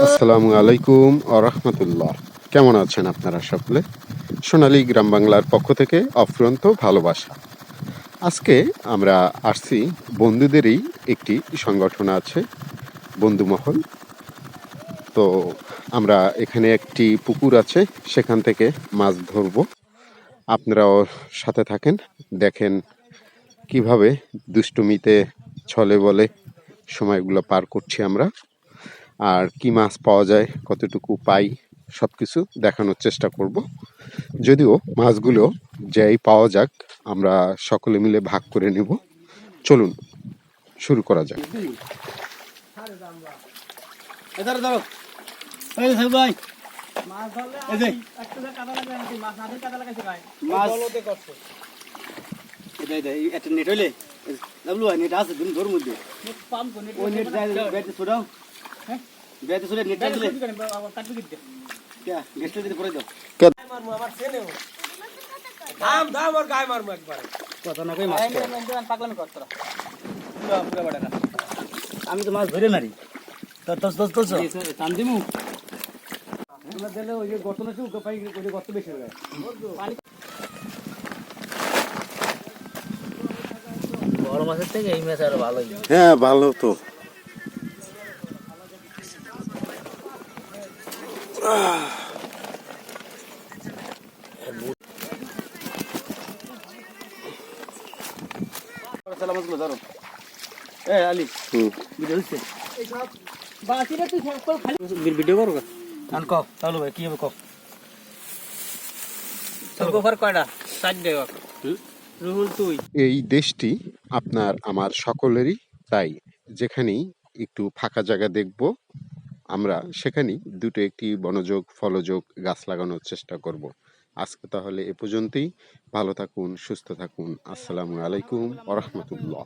আসসালামু আলাইকুম ওয়া রাহমাতুল্লাহ। কেমন আছেন আপনারা সকলে? সোনালী গ্রাম বাংলার পক্ষ থেকে অফুরন্ত ভালোবাসা। আজকে আমরা আসছি, বন্ধুদেরই একটি সংগঠন আছে, বন্ধুমহল। তো আমরা এখানে একটি পুকুর আছে, সেখান থেকে মাছ ধরবো। আপনারাও সাথে থাকেন, দেখেন কিভাবে দুষ্টুমিতে ছলে বলে সময়গুলো পার করছি আমরা। আর কি মাছ পাওয়া যায়, কতটুকু পাই, সবকিছু দেখানোর চেষ্টা করব। যদিও মাছগুলো যেই পাওয়া যাক, আমরা সকলে মিলে ভাগ করে নেব। চলুন শুরু করা যাক। আমি তো মাছ ধরে নারি টান দিমু দিলে ওই যে গর্ত নাকি পাই গর্ত বেশি হয়ে বড় মাছের থেকে এই মাছ আরো ভালোই। হ্যাঁ, ভালো তো। ধরো আলি ভিডিও করো তাহলে ভাই কি হবে কয়টা রুহুল তুই এই দেশটি আপনার আমার সকলেরই, তাই যেখানেই একটু ফাঁকা জায়গা দেখব, আমরা সেখানেই দুটো একটি বনযোগ ফলযোগ গাছ লাগানোর চেষ্টা করব। আজকে তাহলে এ পর্যন্তই। ভালো থাকুন, সুস্থ থাকুন। আসসালামু আলাইকুম ওয়া রাহমাতুল্লাহ।